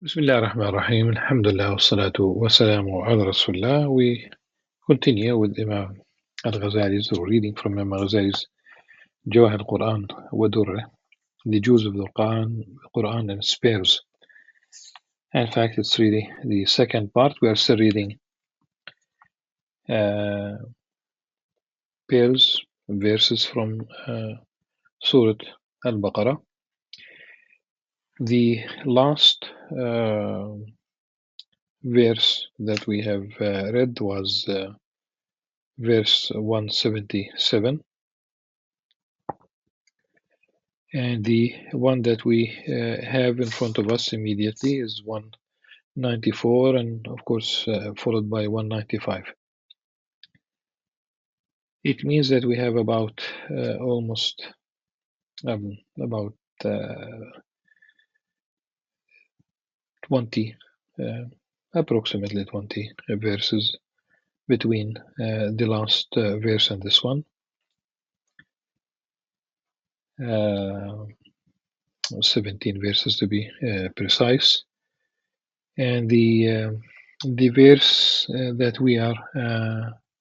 Bismillah ar-Rahman ar-Rahim. Alhamdulillah wassalatu wassalamu ala Rasulullah. We continue with Imam Al-Ghazali's reading from Imam Al-Ghazali's Jawah al-Quran wa Durr, the Jews of the Quran and its pairs. In fact, it's really the second part. We are still reading uh, pairs, verses from Surah Al-Baqarah. The last verse that we have read was verse 177, and the one that we have in front of us immediately is 194, and of course followed by 195. It means that we have about almost about 20, approximately 20 verses between the last verse and this one. 17 verses to be precise. And the verse that we are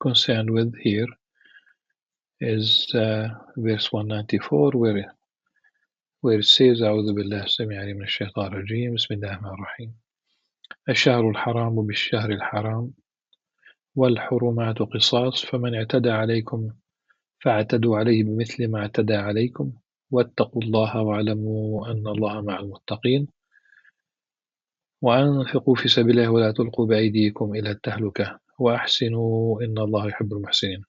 concerned with here is verse 194, where it says أعوذ بالله السميع العليم من الشيطان الرجيم بسم الله الرحمن الرحيم الشهر الحرام بالشهر الحرام والحرمات قصاص فمن اعتدى عليكم فاعتدوا عليه بمثل ما اعتدى عليكم واتقوا الله واعلموا أن الله مع المتقين وأنفقوا في سبيل الله ولا تلقوا بأيديكم إلى التهلكة وأحسنوا إن الله يحب المحسنين.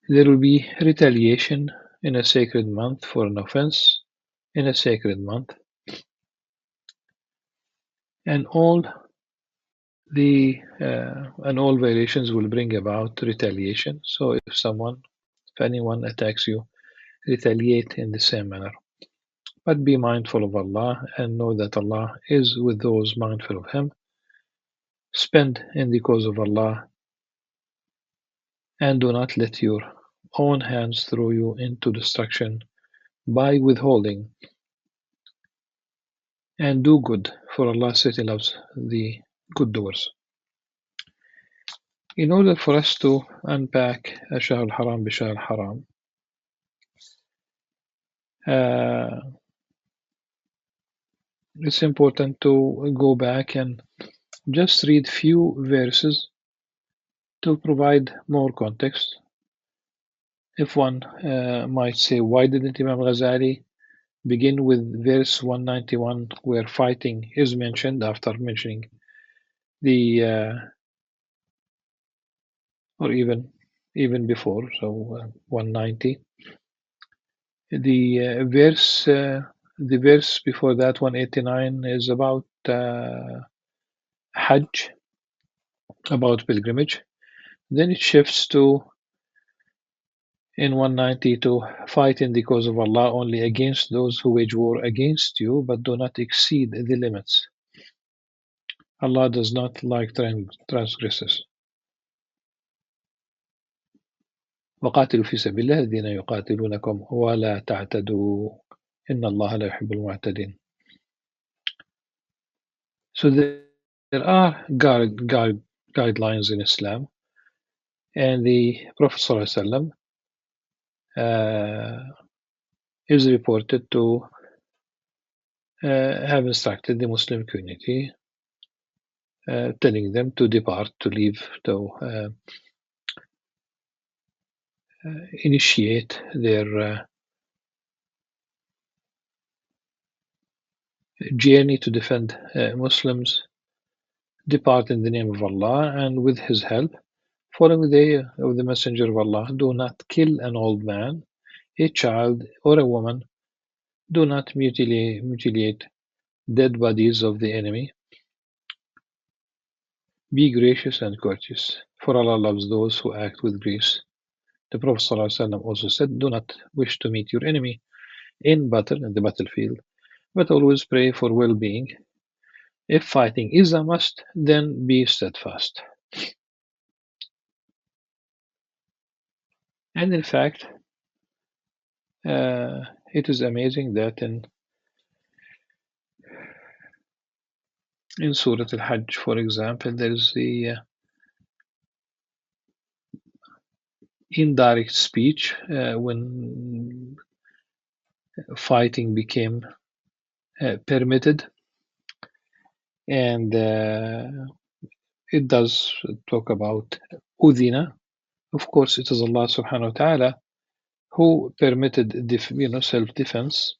There will be retaliation in a sacred month for an offense in a sacred month, and all violations will bring about retaliation. So if anyone attacks you, retaliate in the same manner. But be mindful of Allah and know that Allah is with those mindful of Him. Spend in the cause of Allah and do not let your own hands throw you into destruction by withholding, and do good, for Allah certainly loves the good doers. In order for us to unpack Shahr al-Haram bi Shahr al-Haram, it's important to go back and just read few verses to provide more context. If one might say, why didn't Imam Ghazali begin with verse 191, where fighting is mentioned after mentioning the or even before, so 190. The verse before that, 189, is about Hajj, about pilgrimage. Then it shifts to, in 190, to fight in the cause of Allah only against those who wage war against you, but do not exceed the limits. Allah does not like transgressors. وقاتلوا في سبيل الله الذين يقاتلونكم ولا تعتدوا إن الله لا يحب المعتدين. So there are guidelines in Islam, and the Prophet ﷺ is reported to have instructed the Muslim community, telling them to depart, to leave, to initiate their journey to defend Muslims, depart in the name of Allah and with His help, following the Messenger of Allah. Do not kill an old man, a child, or a woman. Do not mutilate dead bodies of the enemy. Be gracious and courteous, for Allah loves those who act with grace. The Prophet ﷺ also said, do not wish to meet your enemy in the battlefield, but always pray for well-being. If fighting is a must, then be steadfast. And in fact, it is amazing that in In Surah Al-Hajj, for example, there is the indirect speech when fighting became permitted, and it does talk about udhina. Of course, it is Allah subhanahu wa ta'ala who permitted self-defense,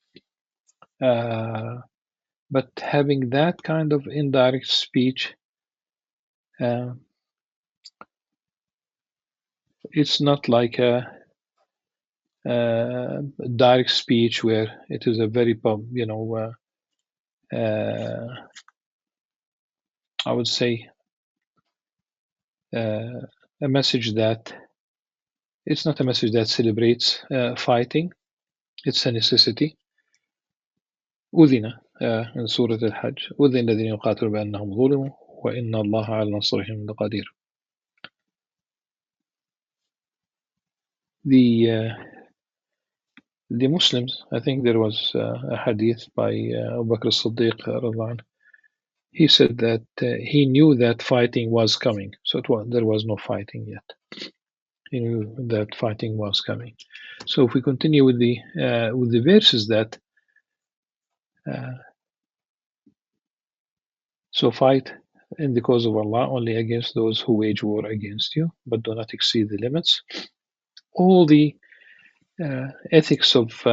but having that kind of indirect speech, uh, it's not like a direct speech where it is a very I would say a message that it's not a message that celebrates fighting. It's a necessity. أذن in Surah Al-Hajj أذن الذين يقاتلون بأنهم ظلموا وإن الله على نصرهم لقدير. The Muslims, I think there was a hadith by Abu Bakr as-Siddiq radhiyallahu anhu. He said that he knew that fighting was coming, so there was no fighting yet. He knew that fighting was coming. So if we continue with the verses that so fight in the cause of Allah only against those who wage war against you, but do not exceed the limits. All the ethics of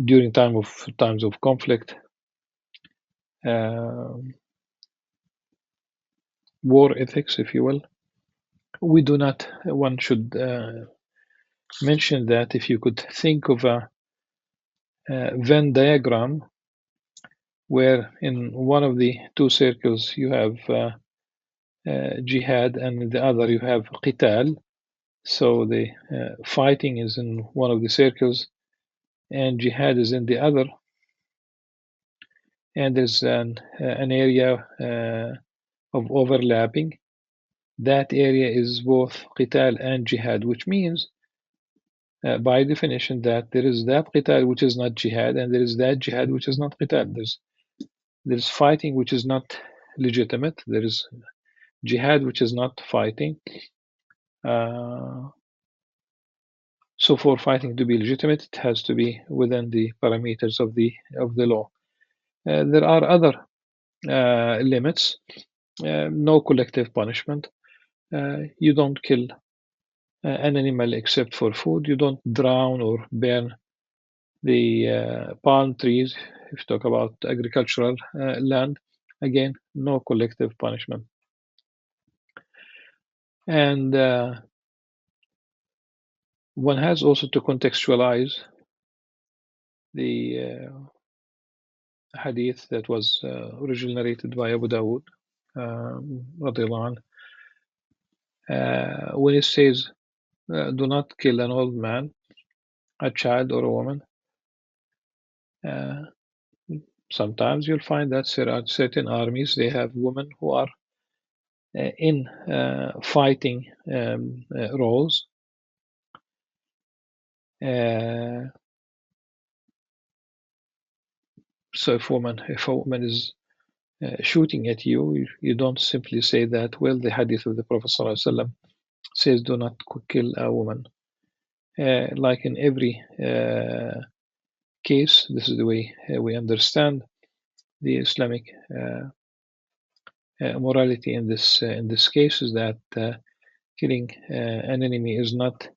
during times of conflict, war ethics, if you will. We do not. One should mention that if you could think of a Venn diagram where in one of the two circles you have jihad and in the other you have qital. So the fighting is in one of the circles and jihad is in the other. And there's an area of overlapping. That area is both qital and jihad, which means by definition that there is that qital which is not jihad and there is that jihad which is not qital. There's fighting which is not legitimate. There is jihad which is not fighting. So for fighting to be legitimate, it has to be within the parameters of the law. There are other limits. No collective punishment. You don't kill an animal except for food. You don't drown or burn the palm trees. If you talk about agricultural land, again, no collective punishment. And one has also to contextualize the hadith that was originally narrated by Abu Dawood, radiallahu anhu, when it says, do not kill an old man, a child, or a woman. Sometimes you'll find that certain armies, they have women who are in fighting roles. So if a woman is shooting at you, you don't simply say that, well, the hadith of the Prophet ﷺ says do not kill a woman. Like in every case, this is the way we understand the Islamic morality in this case, is that killing an enemy is not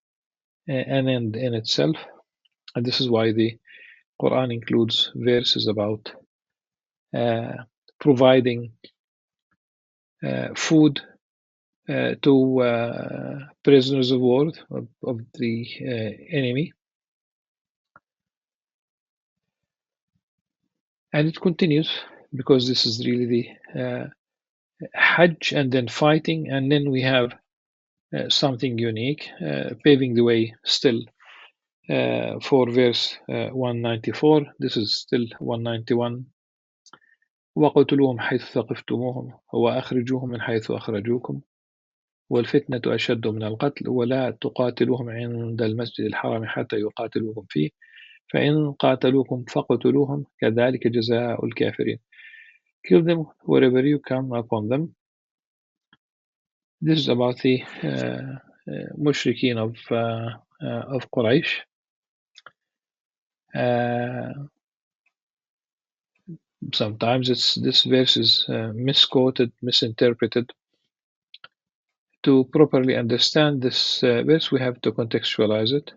an end in itself, and this is why the Quran includes verses about providing food to prisoners of war of the enemy. And it continues because this is really the Hajj and then fighting, and then we have something unique, paving the way still for verse 194. This is still 191. وَقَتُلُوهُمْ حَيْثُ ثَقِفْتُمُوهُمْ وَأَخْرِجُوهُمْ مِنْ حَيْثُ أَخْرَجُوكُمْ وَالْفِتْنَةُ أَشَدُّ مِنَ الْقَتْلِ وَلَا تُقَاتِلُوهُمْ عِنْدَ الْمَسْجِدِ الْحَرَامِ حَتَّى يُقَاتِلُوكُمْ فِيهِ فإن قاتلوكم فاقتلوهم كذلك جزاء الكافرين. Kill them wherever you come upon them. This is about the mushrikeen of Quraysh. Sometimes this verse is misquoted, misinterpreted. To properly understand this verse, we have to contextualize it,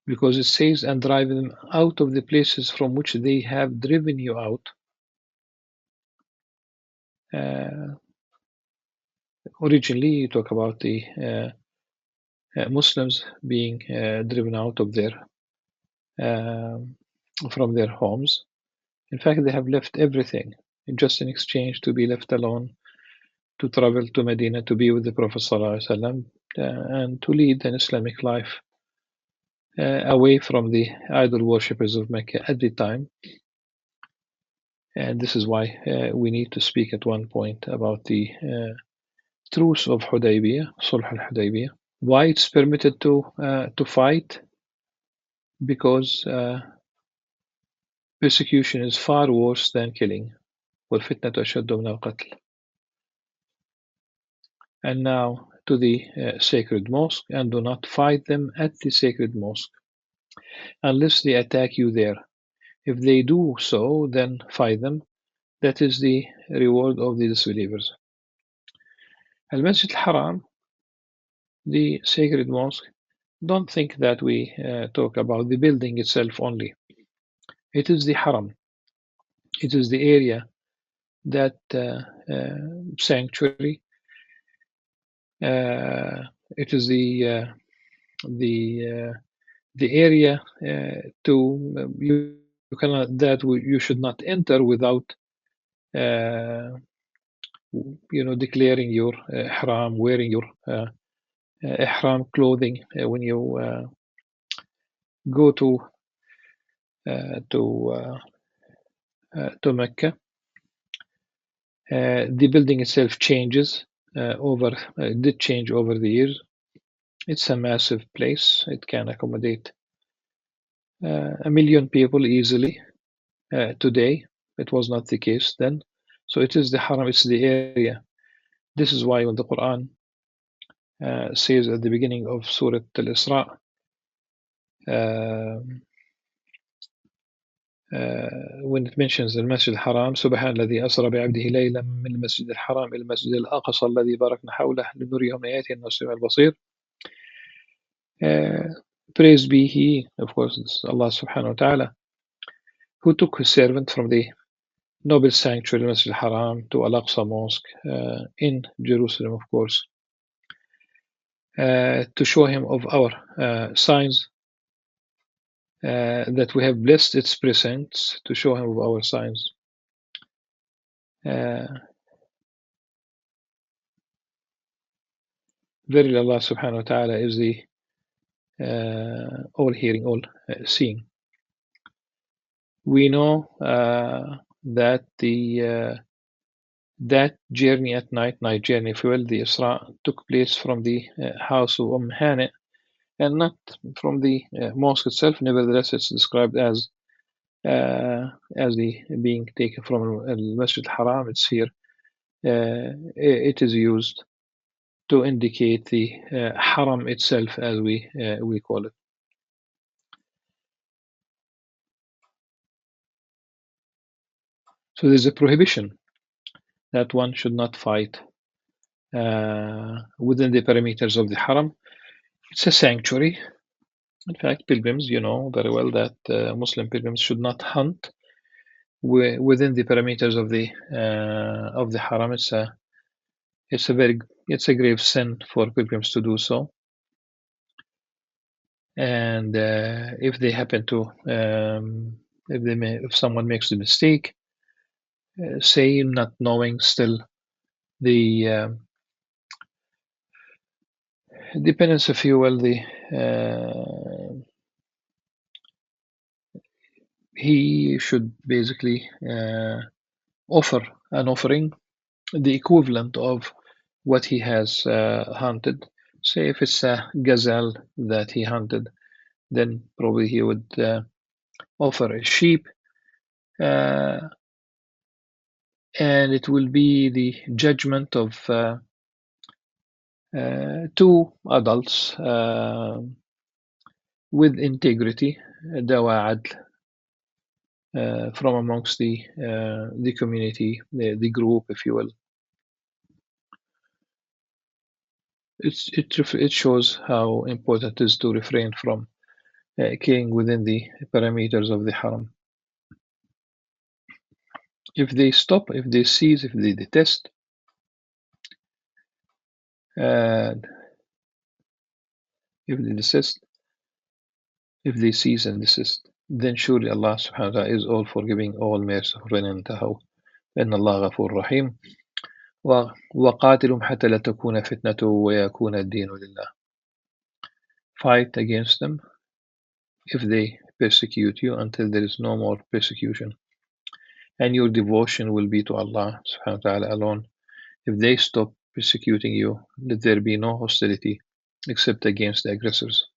because it says, and drive them out of the places from which they have driven you out. Originally, you talk about the Muslims being driven out of from their homes. In fact, they have left everything just in exchange to be left alone, to travel to Medina to be with the Prophet ﷺ, and to lead an Islamic life away from the idol worshippers of Mecca at the time. And this is why we need to speak at one point about the truce of Hudaybiyah, Sulh al-Hudaybiyah. Why it's permitted to fight? Because persecution is far worse than killing. وَالْفِتْنَةُ أَشَدُّ مِنَ الْقَتْلِ. And now to the sacred mosque, and do not fight them at the sacred mosque unless they attack you there. If they do so, then fight them. That is the reward of the disbelievers. Al-Masjid al-Haram, the sacred mosque, don't think that we talk about the building itself only. It is the Haram. It is the area, that sanctuary. It is the area you cannot, that you should not enter without declaring your ihram, wearing your ihram clothing when you go to Mecca. The building itself changes did change over the years. It's a massive place. It can accommodate 1,000,000 people easily today. It was not the case then. So it is the Haram, it's the area. This is why when the Qur'an says at the beginning of Surah Al-Isra, when it mentions the Masjid al-Haram, سبحان الذي أسرى بعبده ليلا من المسجد الحرام إلى المسجد الأقصى الذي باركنا حوله لنريه من آياتنا إنه السميع البصير. Praise be He, of course, it's Allah subhanahu wa ta'ala, who took His servant from the noble sanctuary Masjid al-Haram to Al-Aqsa Mosque in Jerusalem, of course, to show him of our signs, that we have blessed its presence, to show him of our signs. Verily Allah subhanahu wa ta'ala is the all hearing, all seeing. We know that that journey at night journey, if you will, the Isra, took place from the house of Hani, and not from the mosque itself. Nevertheless, it's described as the being taken from Al-Masjid al-Haram. It's here. It is used to indicate the Haram itself, as we call it. So there's a prohibition that one should not fight within the perimeters of the Haram. It's a sanctuary. In fact, pilgrims, you know very well that Muslim pilgrims should not hunt within the perimeters of the Haram. It's a grave sin for pilgrims to do so. And if they happen to, if someone makes the mistake, say not knowing still the penance, if you will, he should basically offer an offering, the equivalent of what he has hunted. Say if it's a gazelle that he hunted, then probably he would offer a sheep, and it will be the judgment of two adults with integrity, dawa adl, from amongst the community, the group, if you will. It shows how important it is to refrain from killing within the parameters of the haram. If they stop, if they cease, if they detest, and if they desist, if they cease and desist, then surely Allah subhanahu wa ta'ala is all forgiving, all merciful, and انتهوا إن الله غفور رحيم وقاتلهم حتى لا تكون فتنة ويكون الدين لله. Fight against them if they persecute you until there is no more persecution, and your devotion will be to Allah subhanahu wa ta'ala alone. If they stop persecuting you, let there be no hostility except against the aggressors.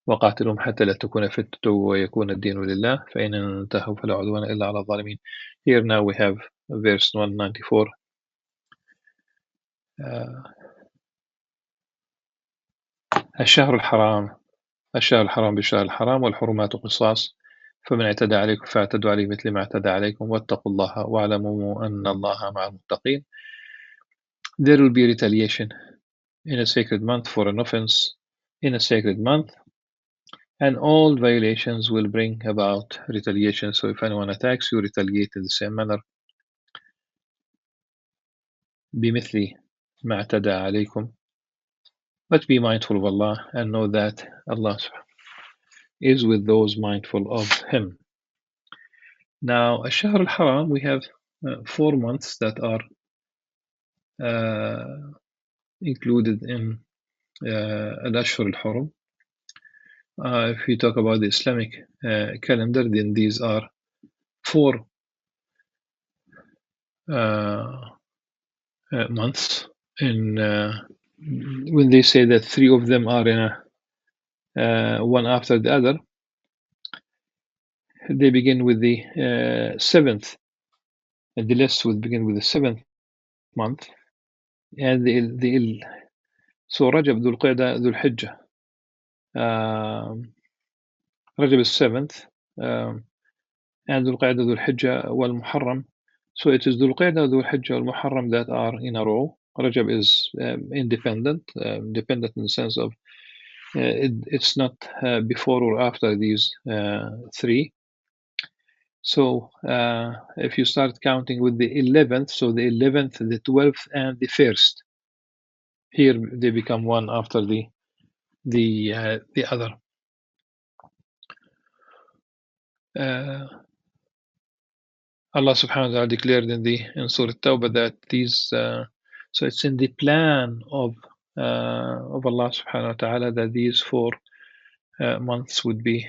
وقاتلهم حتى لا تكون فتنة ويكون الدين لله فإن انتهوا فلا عدوان إلا على الظالمين. Here now we have verse 194. الشهر الحرام بالشهر الحرام والحرمات قصاص فمن اعتدى عليكم فاعتدوا عليه مثل ما اعتدى عليكم واتقوا الله واعلموا أن الله مع المتقين. There will be retaliation in a sacred month for an offense in a sacred month, and all violations will bring about retaliation. So if anyone attacks you, retaliate in the same manner. بمثل ما اعتدى عليكم. But be mindful of Allah and know that Allah is with those mindful of Him. Now, Ash-Shahr al-Haram, we have 4 months that are included in Al-Ashhur al-Hurum. If we talk about the Islamic calendar, then these are 4 months. When they say that 3 of them are in one after the other, they begin with the 7th. The list would begin with the 7th month, and so Rajab, Dhul Qa'dah, Dhul Hijjah. Rajab is 7th, and Dhul Qa'dah, Dhul Hijjah, wal Muharram. So it is Dhul Qa'dah, Dhul Hijjah, wal Muharram that are in a row. Rajab is independent, dependent in the sense of it's not before or after these 3. So if you start counting with the 11th, so the 11th, the 12th, and the 1st, here they become one after the other. Allah subhanahu wa ta'ala declared in Surah Tawbah that these, so it's in the plan of Allah subhanahu wa ta'ala that these 4 months would be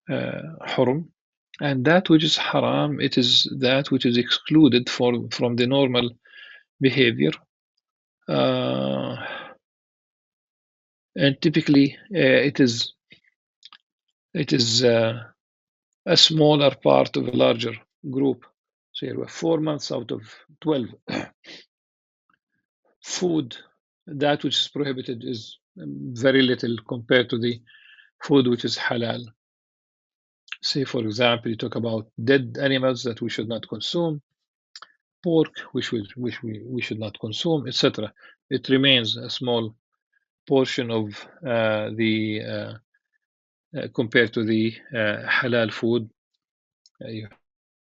Hurum, and that which is Haram, it is that which is excluded from the normal behavior, and typically it is a smaller part of a larger group. So here we have 4 months out of 12. Food, that which is prohibited, is very little compared to the food which is halal. Say, for example, you talk about dead animals that we should not consume, pork which we should not consume, etc. It remains a small portion of the compared to the halal food. You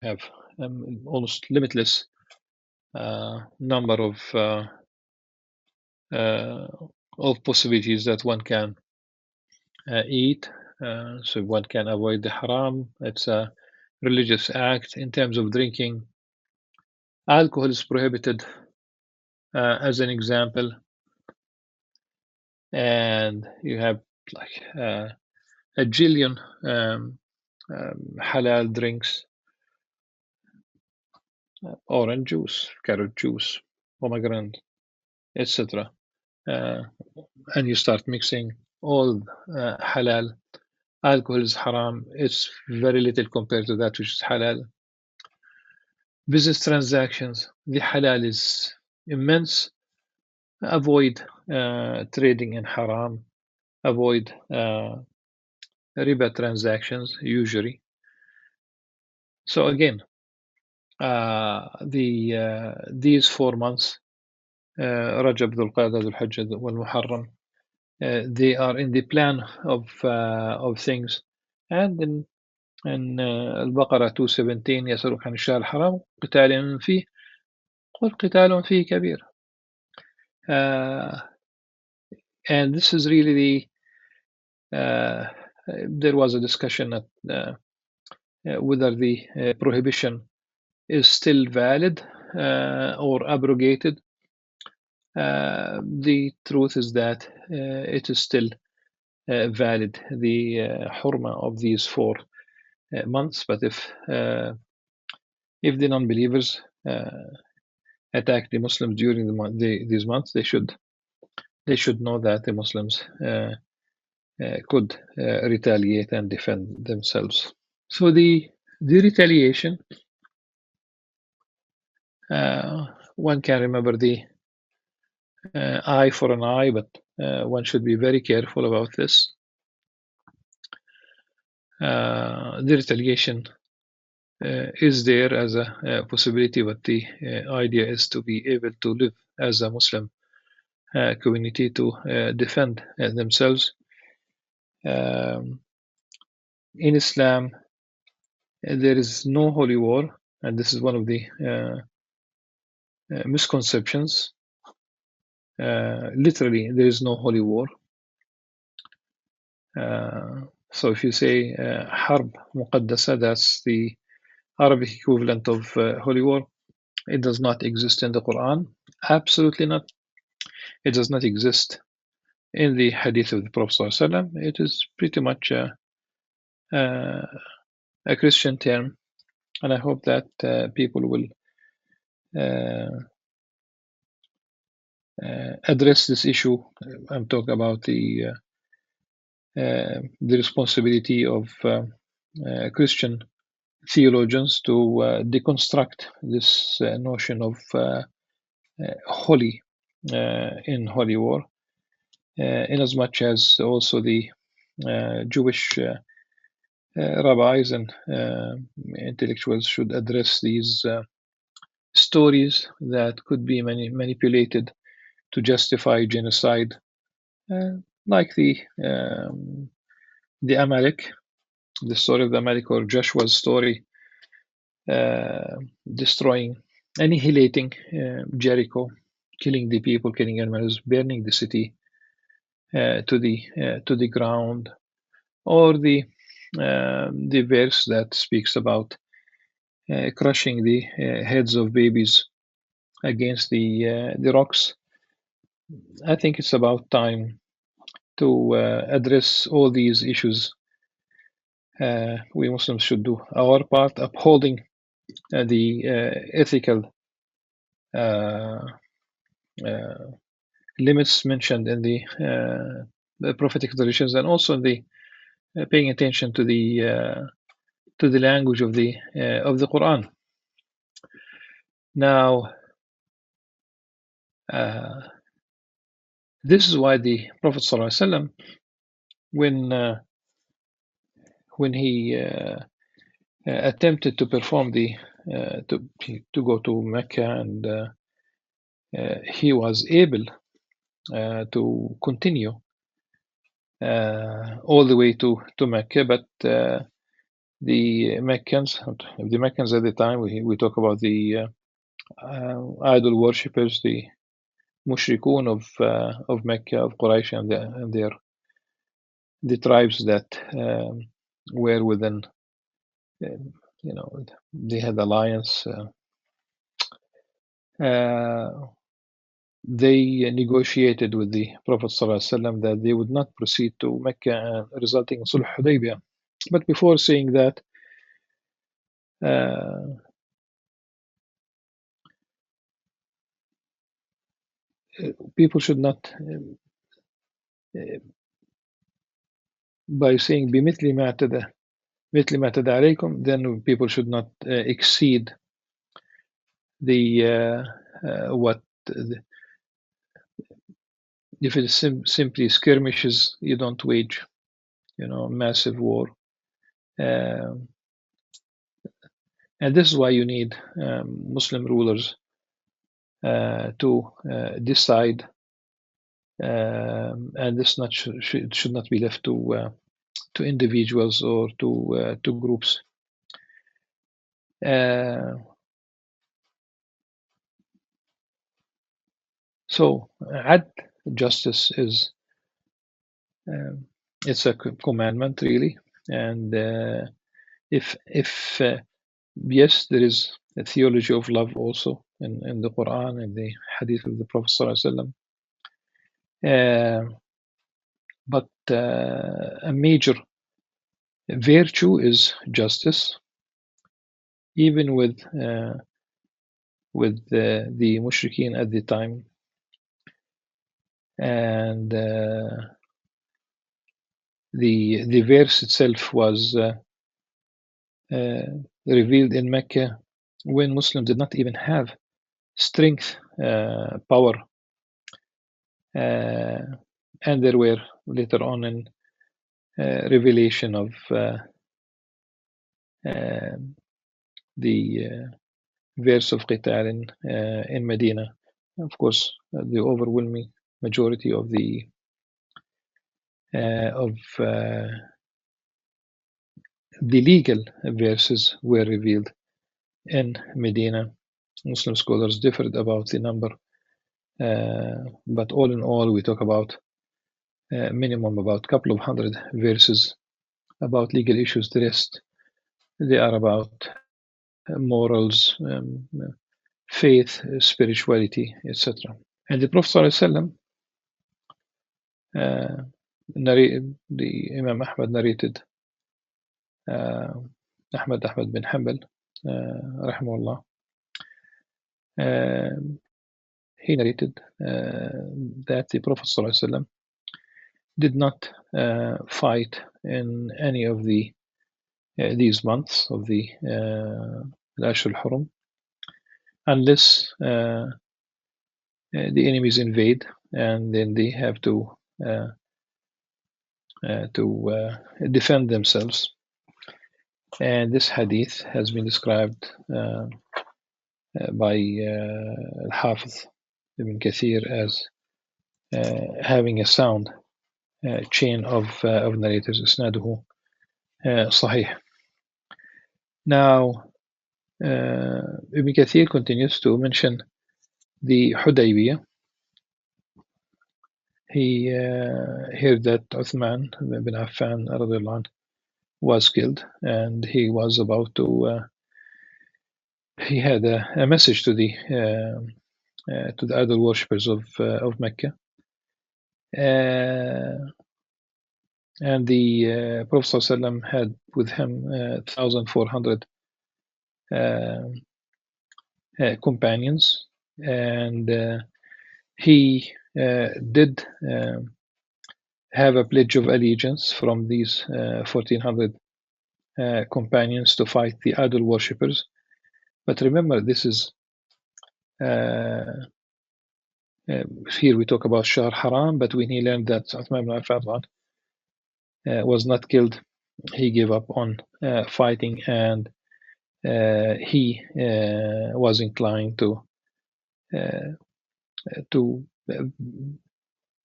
have almost limitless number of possibilities that one can eat. So one can avoid the haram. It's a religious act. In terms of drinking, alcohol is prohibited as an example, and you have like a jillion halal drinks: orange juice, carrot juice, pomegranate, etc. And you start mixing all halal Alcohol is haram. It's very little compared to that which is halal. Business transactions, the halal is immense. Avoid trading in haram. Avoid riba transactions usually. So again, these 4 months, Rajab, Dhul Qa'dah, Dhul Hajj, wal Muharram, they are in the plan of things. And in Al-Baqarah 217 يسألونك عن الشهر الحرام قتال فيه قل قتال فيه كبير. And this is really there was a discussion at whether the prohibition is still valid or abrogated. The truth is that it is still valid, the hurma of these 4 months. But if the non-believers attack the Muslims during these months, they should know that the Muslims could retaliate and defend themselves. So the retaliation, one can remember the eye for an eye, but one should be very careful about this. The retaliation is there as a possibility, but the idea is to be able to live as a Muslim community to defend themselves. In Islam, there is no holy war, and this is one of the misconceptions. Literally, there is no holy war. So if you say Harb Muqaddasa, that's the Arabic equivalent of holy war. It does not exist in the Quran. Absolutely not. It does not exist in the Hadith of the Prophet ﷺ. It is pretty much a Christian term, and I hope that people will address this issue. I'm talking about the responsibility of Christian theologians to deconstruct this notion of holy in holy war, in as much as also the Jewish rabbis and intellectuals should address these stories that could be manipulated to justify genocide, like the Amalek, the story of the Amalek, or Joshua's story, destroying, annihilating Jericho, killing the people, killing animals, burning the city to the ground, or the verse that speaks about crushing the heads of babies against the rocks. I think it's about time to address all these issues. We Muslims should do our part, upholding the ethical limits mentioned in the prophetic traditions, and also the paying attention to the language of the Quran. Now, this is why the Prophet ﷺ, when he attempted to perform to go to Mecca, and he was able to continue all the way to Mecca, but the Meccans at the time, we talk about the idol worshippers, the mushrikun of Mecca, of Quraysh, and the tribes that were within, they had alliance. They negotiated with the Prophet ﷺ that they would not proceed to Mecca, resulting in Sulh Hudaybiyah. But before saying that, people should not by saying بمثل ما اعتدى مثل ما اعتدى عليكم, then people should not exceed the what if it is simply skirmishes, you don't wage, massive war. And this is why you need Muslim rulers to decide, and this should not be left to individuals or to groups. So, justice is it's a commandment, really, and if yes, there is a theology of love also in the Quran and the Hadith of the Prophet ﷺ. But a major virtue is justice, even with the mushrikeen at the time, and the verse itself was revealed in Mecca when Muslims did not even have strength, power, and there were later on in revelation of the verse of Qital in Medina. Of course, the overwhelming majority of the legal verses were revealed in Medina. Muslim scholars differed about the number, but all in all, we talk about minimum about a couple of hundred verses about legal issues. The rest, they are about morals, faith, spirituality, etc. And the Prophet ﷺ, the Imam Ahmad narrated, Ahmad bin Hanbal, rahimahullah, he narrated that the Prophet ﷺ did not fight in any of these months of the Ashur al-Hurum unless the enemies invade, and then they have to defend themselves. And this hadith has been described by Al-Hafiz Ibn Kathir as having a sound chain of narrators. Isnaduhu sahih. Now, Ibn Kathir continues to mention the Hudaybiyah. He heard that Uthman bin Affan radiallahu anh was killed, and he was about to. He had a message to the idol worshippers of Mecca, and the Prophet ﷺ had with him 1,400 companions, and he did have a pledge of allegiance from these 1,400 companions to fight the idol worshippers. But remember, this is here we talk about Shahr Haram, but when he learned that Uthman ibn Affan was not killed, he gave up on fighting, and he was inclined to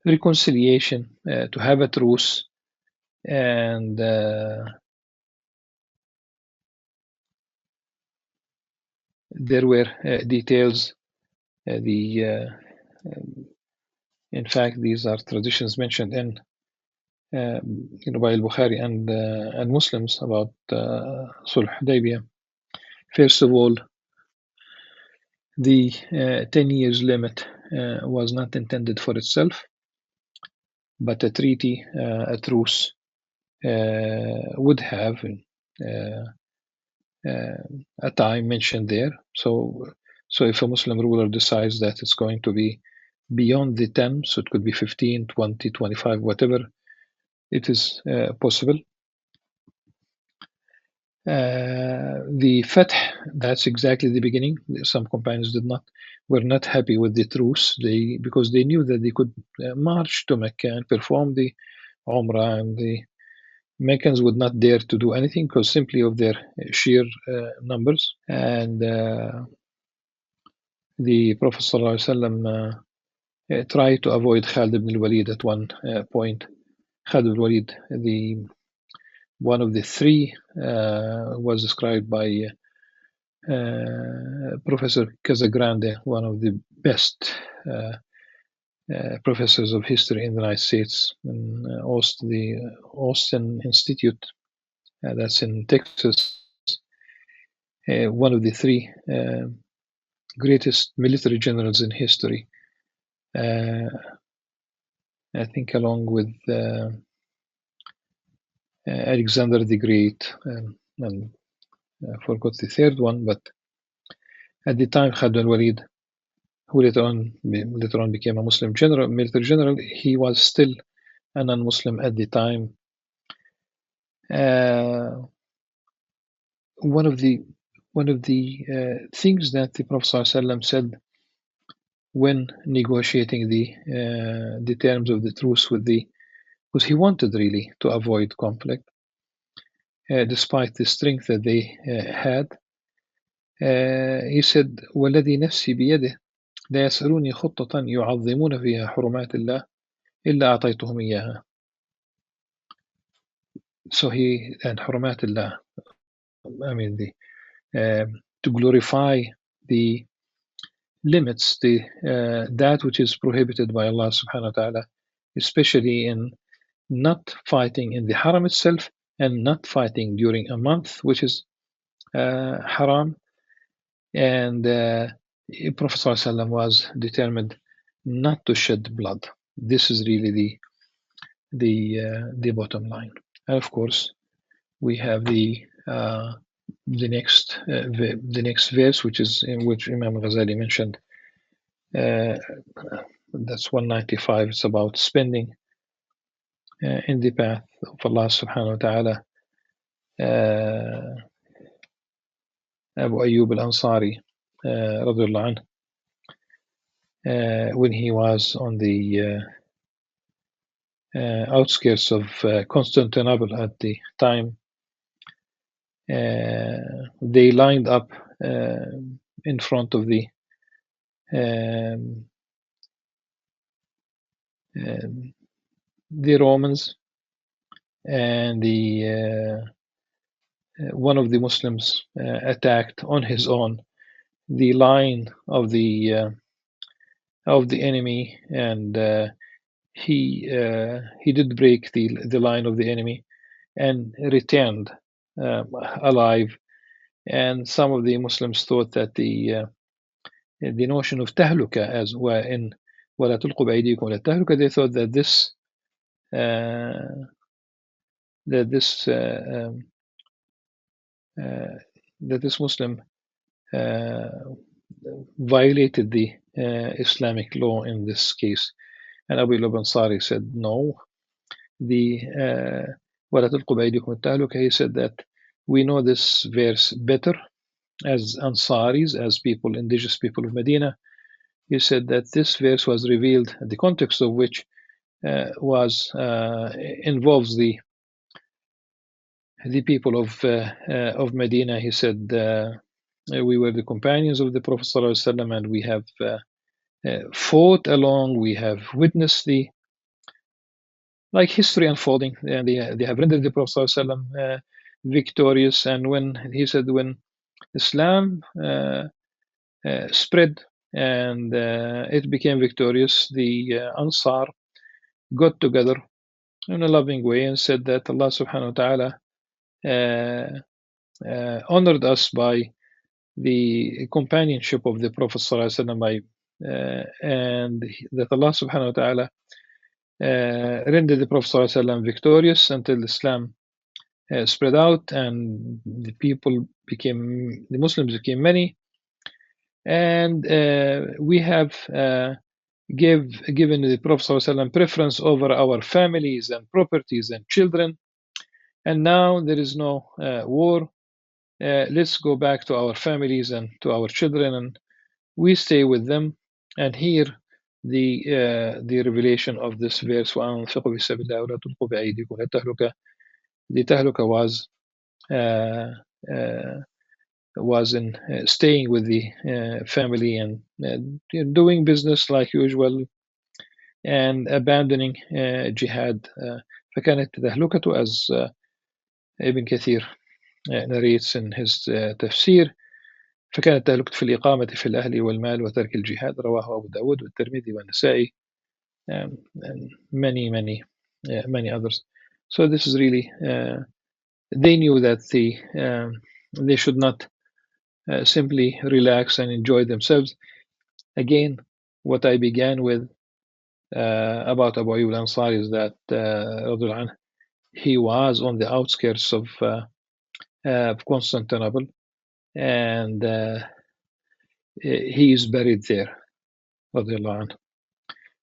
reconciliation, to have a truce, and there were details. In fact, these are traditions mentioned in by Al-Bukhari and Muslims about Sulh Hudaybiyah. First of all, the 10 years limit was not intended for itself, but a treaty, a truce, would have a time mentioned there. So if a Muslim ruler decides that it's going to be beyond the 10, so it could be 15, 20, 25, whatever it is possible. The Fath, that's exactly the beginning. Some companions were not happy with the truce, because they knew that they could march to Mecca and perform the Umrah, and the Meccans would not dare to do anything because simply of their sheer numbers. And the Prophet ﷺ tried to avoid Khalid ibn al-Walid at one point. Khalid ibn al-Walid, one of the three, was described by Professor Casagrande, one of the best professors of history in the United States, in the Austin Institute, that's in Texas. One of the three greatest military generals in history. I think along with Alexander the Great, and I forgot the third one, but at the time Khalid al-Walid, who later on became a Muslim military general, he was still a non-Muslim at the time. One of the things that the Prophet ﷺ said when negotiating the terms of the truce because he wanted really to avoid conflict, despite the strength that they had. He said, "والذي نفسي بيده لا يسألوني خطة يعظمون فيها حرمات الله إلا أعطيتهم إياها." So and حرمات الله, I mean to glorify the limits, that which is prohibited by Allah subhanahu wa ta'ala, especially in not fighting in the haram itself and not fighting during a month which is haram. And Prophet ﷺ was determined not to shed blood. This is really the bottom line. And of course, we have the next verse, which is in which Imam Al-Ghazali mentioned. That's 195. It's about spending in the path of Allah subhanahu wa ta'ala. Abu Ayyub al-Ansari, radiallahu anhu, when he was on the outskirts of Constantinople at the time, they lined up in front of the Romans, and one of the Muslims attacked on his own the line of the enemy, and he did break the line of the enemy and returned alive. And some of the Muslims thought that the notion of tahluka, as were in وَلَا تُلْقُوا بِأَيْدِيكُمْ إِلَى التَّهْلُكَةِ, they thought that this Muslim violated the Islamic law in this case. And Abu Ayyub al-Ansari said, no, وَلَا تُلْقُوا بِأَيْدِيكُمْ إِلَى التَّهْلُكَةِ, he said that we know this verse better as Ansaris, as indigenous people of Medina. He said that this verse was revealed, the context of which involves the people of Medina. He said, we were the companions of the Prophet ﷺ, and we have fought along, we have witnessed the history unfolding, and they have rendered the Prophet ﷺ victorious. And when Islam spread and it became victorious, the Ansar got together in a loving way and said that Allah subhanahu wa ta'ala honored us by the companionship of the Prophet ﷺ, and that Allah subhanahu wa ta'ala rendered the Prophet ﷺ victorious until Islam spread out and the Muslims became many. And we have given the Prophet ﷺ preference over our families and properties and children, and now there is no war. Let's go back to our families and to our children, and we stay with them. And here the revelation of this verse, وَأَنفِقُوا فِي سَبِيلِ اللَّهِ وَلَا تُلْقُوا بِأَيْدِيكُمْ إِلَى التَّهْلُكَةِ. The tahluka was in staying with the family and doing business like usual and abandoning jihad. فكانت تهلكته, as Ibn Kathir narrates in his تفسير, فكانت تهلكته في الإقامة في الأهل والمال وترك الجهاد. رواه أبو داود والترمذي والنسائي, and many others. So this is really, they knew that they should not simply relax and enjoy themselves. Again, what I began with about Abu Ayyub al-Ansari is that he was on the outskirts of Constantinople, and he is buried there.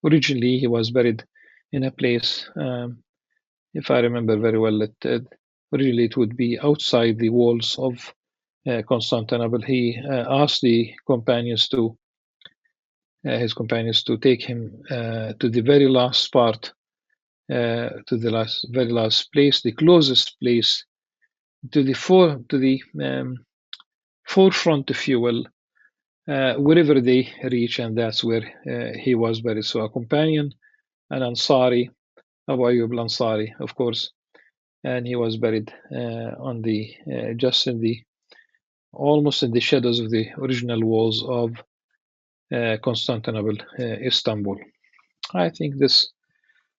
Originally, he was buried in a place, if I remember very well, originally it would be outside the walls of Constantinople. He asked his companions to take him to the very last part, to the very last place, the closest place to the forefront, if you will, wherever they reach, and that's where he was buried. So a companion, an Ansari, Abu Ayyub al-Ansari, of course, and he was buried on the just in the almost in the shadows of the original walls of Constantinople, Istanbul. I think this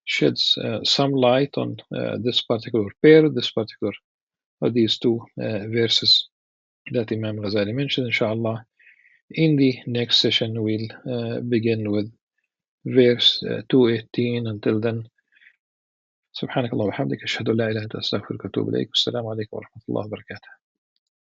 sheds some light on this particular pair, these two verses that Imam Ghazali mentioned. Inshallah, in the next session we'll begin with verse 218. Until then, سبحانك اللهم وبحمدك أشهد أن لا إله إلا أنت أستغفرك وأتوب إليك. السلام عليكم ورحمة الله وبركاته.